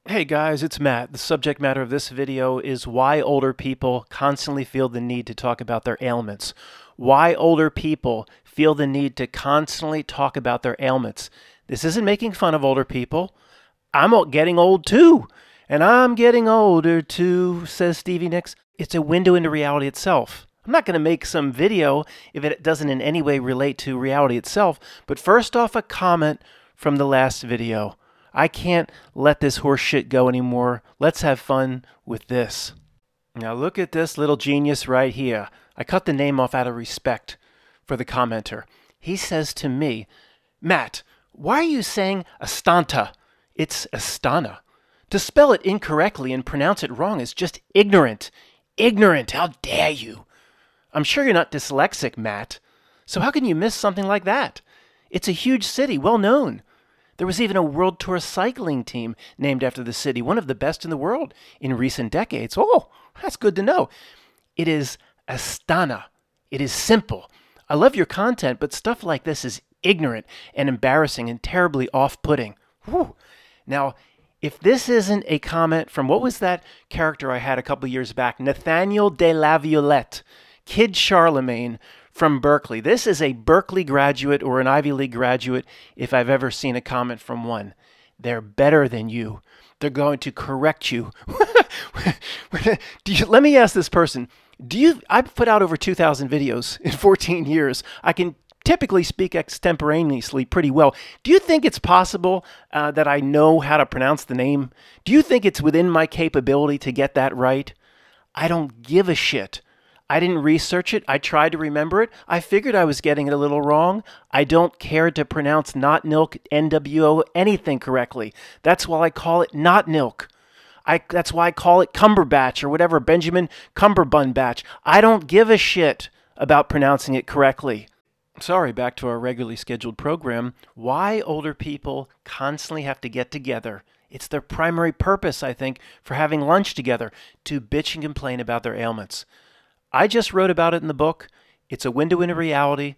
Hey guys, it's Matt. The subject matter of this video is why older people constantly feel the need to talk about their ailments. Why older people feel the need to constantly talk about their ailments. This isn't making fun of older people. I'm getting old too. And I'm getting older too, says Stevie Nicks. It's a window into reality itself. I'm not going to make some video if it doesn't in any way relate to reality itself. But first off, a comment from the last video. I can't let this horse shit go anymore. Let's have fun with this. Now look at this little genius right here. I cut the name off out of respect for the commenter. He says to me, Matt, why are you saying Astanta? It's Astana. To spell it incorrectly and pronounce it wrong is just ignorant. Ignorant, how dare you? I'm sure you're not dyslexic, Matt. So how can you miss something like that? It's a huge city, well known. There was even a World Tour cycling team named after the city, one of the best in the world in recent decades. Oh, that's good to know. It is Astana. It is simple. I love your content, but stuff like this is ignorant and embarrassing and terribly off-putting. Whew. Now, if this isn't a comment from, what was that character I had a couple years back? Nathaniel de la Violette, Kid Charlemagne from Berkeley. This is a Berkeley graduate or an Ivy League graduate if I've ever seen a comment from one. They're better than you. They're going to correct you. Let me ask this person. I've put out over 2,000 videos in 14 years. I can typically speak extemporaneously pretty well. Do you think it's possible that I know how to pronounce the name? Do you think it's within my capability to get that right? I don't give a shit. I didn't research it. I tried to remember it. I figured I was getting it a little wrong. I don't care to pronounce not nilk, NWO, anything correctly. That's why I call it not nilk. That's why I call it Cumberbatch or whatever, Benjamin Cumberbunbatch. I don't give a shit about pronouncing it correctly. Sorry, back to our regularly scheduled program. Why older people constantly have to get together. It's their primary purpose, I think, for having lunch together, to bitch and complain about their ailments. I just wrote about it in the book. It's a window into reality.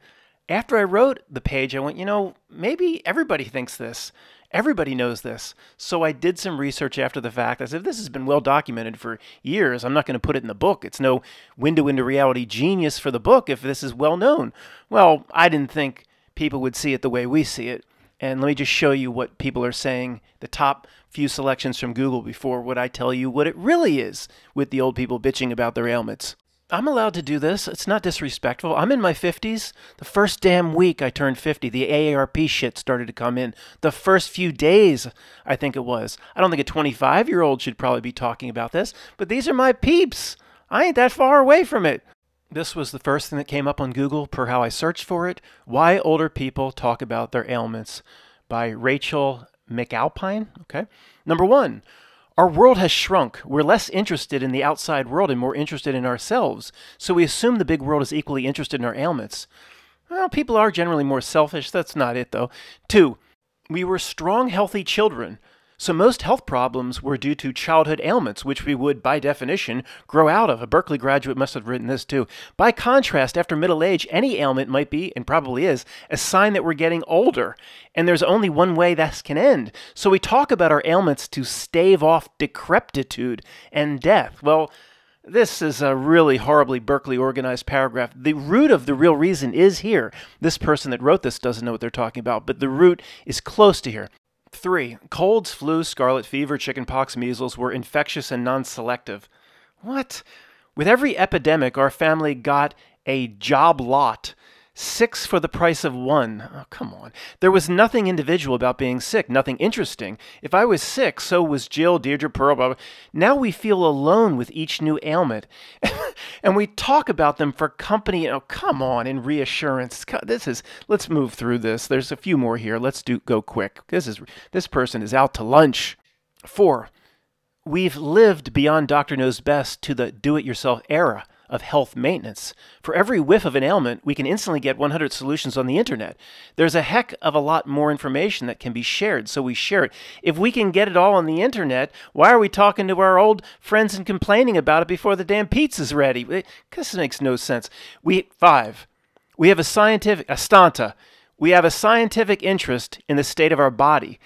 After I wrote the page, I went, maybe everybody thinks this. Everybody knows this. So I did some research after the fact. I said, if this has been well documented for years, I'm not going to put it in the book. It's no window into reality genius for the book if this is well known. Well, I didn't think people would see it the way we see it. And let me just show you what people are saying, the top few selections from Google before what I tell you what it really is with the old people bitching about their ailments. I'm allowed to do this. It's not disrespectful. I'm in my 50s. The first damn week I turned 50, the AARP shit started to come in. The first few days, I think it was. I don't think a 25-year-old should probably be talking about this, but these are my peeps. I ain't that far away from it. This was the first thing that came up on Google per how I searched for it. Why Older People Talk About Their Ailments by Rachel McAlpine. Okay. Number 1. Our world has shrunk. We're less interested in the outside world and more interested in ourselves. So we assume the big world is equally interested in our ailments. Well, people are generally more selfish. That's not it, though. 2, we were strong, healthy children. So most health problems were due to childhood ailments, which we would, by definition, grow out of. A Berkeley graduate must have written this, too. By contrast, after middle age, any ailment might be, and probably is, a sign that we're getting older. And there's only one way this can end. So we talk about our ailments to stave off decrepitude and death. Well, this is a really horribly Berkeley organized paragraph. The root of the real reason is here. This person that wrote this doesn't know what they're talking about, but the root is close to here. 3, colds, flu, scarlet fever, chickenpox, measles were infectious and non-selective. What? With every epidemic, our family got a job lot. 6 for the price of 1. Oh, come on. There was nothing individual about being sick, nothing interesting. If I was sick, so was Jill, Deirdre, Pearl, blah, blah. Now we feel alone with each new ailment. And we talk about them for company. Oh, come on, and reassurance. Let's move through this. There's a few more here. Let's go quick. This person is out to lunch. 4, we've lived beyond Doctor Knows Best to the do-it-yourself era of health maintenance. For every whiff of an ailment, we can instantly get 100 solutions on the internet. There's a heck of a lot more information that can be shared, so we share it. If we can get it all on the internet, why are we talking to our old friends and complaining about it before the damn pizza's ready? This makes no sense. 5, we have a scientific, Astanta. We have a scientific interest in the state of our body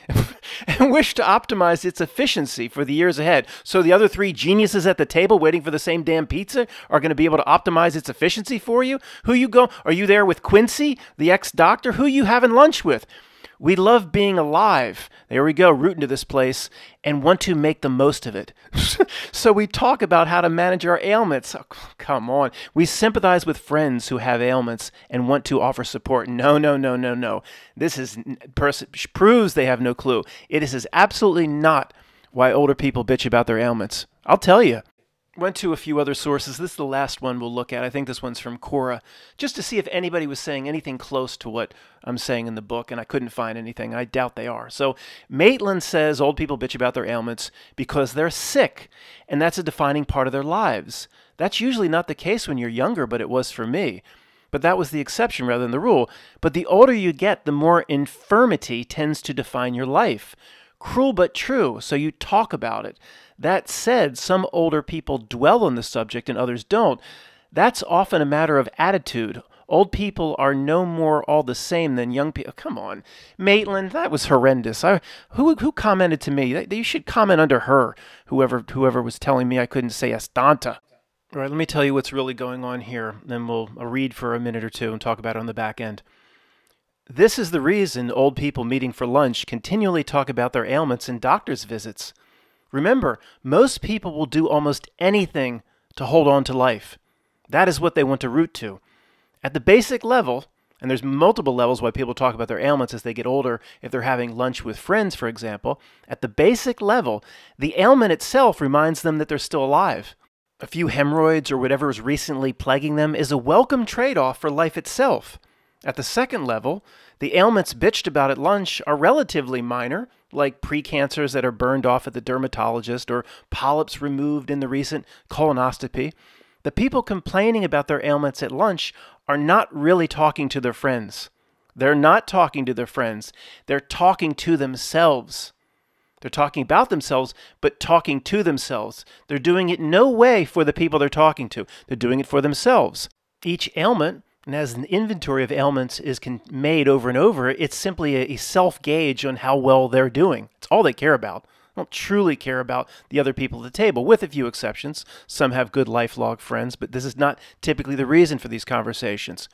and wish to optimize its efficiency for the years ahead. So the other three geniuses at the table waiting for the same damn pizza are going to be able to optimize its efficiency for you? Who you go? Are you there with Quincy, the ex-doctor? Who you having lunch with? We love being alive. There we go, rooting to this place and want to make the most of it. So we talk about how to manage our ailments. Oh, come on. We sympathize with friends who have ailments and want to offer support. No, no, no, no, no. This proves they have no clue. It is absolutely not why older people bitch about their ailments. I'll tell you. Went to a few other sources. This is the last one we'll look at. I think this one's from Quora, just to see if anybody was saying anything close to what I'm saying in the book, and I couldn't find anything. I doubt they are. So Maitland says old people bitch about their ailments because they're sick, and that's a defining part of their lives. That's usually not the case when you're younger, but it was for me. But that was the exception rather than the rule. But the older you get, the more infirmity tends to define your life. Cruel but true, so you talk about it. That said, some older people dwell on the subject and others don't. That's often a matter of attitude. Old people are no more all the same than young people. Come on, Maitland, that was horrendous. Who commented to me? You should comment under her, whoever was telling me I couldn't say estanta. All right, let me tell you what's really going on here. Then I'll read for a minute or two and talk about it on the back end. This is the reason old people meeting for lunch continually talk about their ailments and doctor's visits. Remember, most people will do almost anything to hold on to life. That is what they want to root to. At the basic level, and there's multiple levels why people talk about their ailments as they get older, if they're having lunch with friends, for example, at the basic level, the ailment itself reminds them that they're still alive. A few hemorrhoids or whatever is recently plaguing them is a welcome trade-off for life itself. At the second level, the ailments bitched about at lunch are relatively minor, like precancers that are burned off at the dermatologist or polyps removed in the recent colonoscopy. The people complaining about their ailments at lunch are not really talking to their friends. They're not talking to their friends. They're talking to themselves. They're talking about themselves, but talking to themselves. They're doing it no way for the people they're talking to. They're doing it for themselves. Each ailment, and as an inventory of ailments is made over and over, it's simply a self-gauge on how well they're doing. It's all they care about. They don't truly care about the other people at the table, with a few exceptions. Some have good lifelong friends, but this is not typically the reason for these conversations.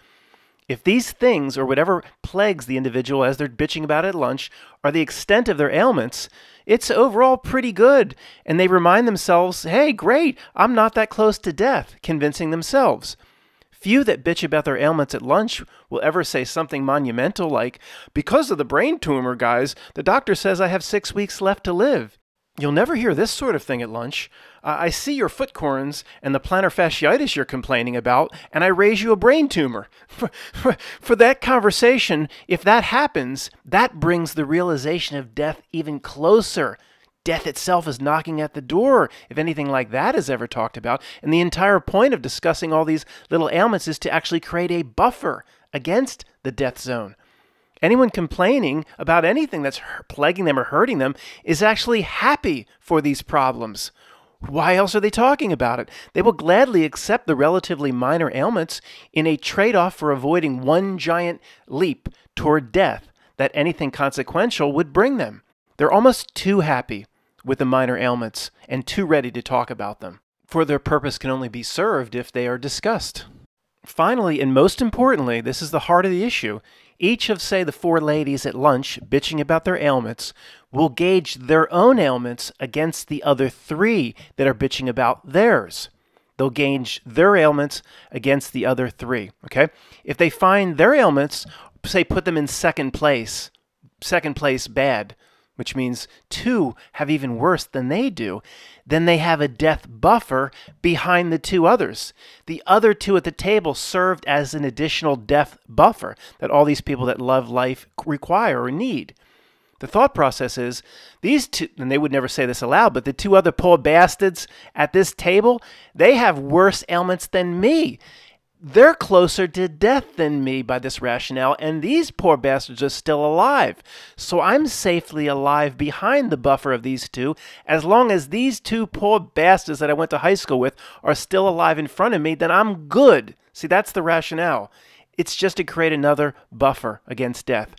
If these things, or whatever plagues the individual as they're bitching about at lunch, are the extent of their ailments, it's overall pretty good, and they remind themselves, hey, great, I'm not that close to death, convincing themselves. Few that bitch about their ailments at lunch will ever say something monumental like, because of the brain tumor, guys, the doctor says I have 6 weeks left to live. You'll never hear this sort of thing at lunch. I see your foot corns and the plantar fasciitis you're complaining about, and I raise you a brain tumor. For that conversation, if that happens, that brings the realization of death even closer. Death itself is knocking at the door, if anything like that is ever talked about. And the entire point of discussing all these little ailments is to actually create a buffer against the death zone. Anyone complaining about anything that's plaguing them or hurting them is actually happy for these problems. Why else are they talking about it? They will gladly accept the relatively minor ailments in a trade-off for avoiding one giant leap toward death that anything consequential would bring them. They're almost too happy with the minor ailments and too ready to talk about them, for their purpose can only be served if they are discussed. Finally, and most importantly, this is the heart of the issue, each of, say, the 4 ladies at lunch bitching about their ailments will gauge their own ailments against the other 3 that are bitching about theirs. They'll gauge their ailments against the other 3, okay? If they find their ailments, say, put them in second place bad, which means 2 have even worse than they do, then they have a death buffer behind the 2 others. The other 2 at the table served as an additional death buffer that all these people that love life require or need. The thought process is, these 2, and they would never say this aloud, but the 2 other poor bastards at this table, they have worse ailments than me. They're closer to death than me by this rationale, and these poor bastards are still alive. So I'm safely alive behind the buffer of these 2, as long as these 2 poor bastards that I went to high school with are still alive in front of me, then I'm good. See, that's the rationale. It's just to create another buffer against death.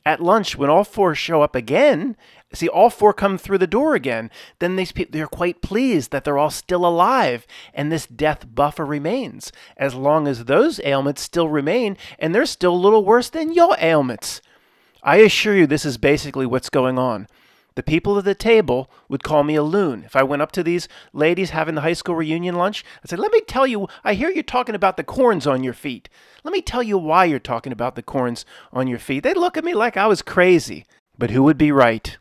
At lunch, when all four show up again, see, all four come through the door again, then these people, they're quite pleased that they're all still alive, and this death buffer remains, as long as those ailments still remain, and they're still a little worse than your ailments. I assure you this is basically what's going on. The people at the table would call me a loon. If I went up to these ladies having the high school reunion lunch, I'd say, let me tell you, I hear you talking about the corns on your feet. Let me tell you why you're talking about the corns on your feet. They'd look at me like I was crazy. But who would be right?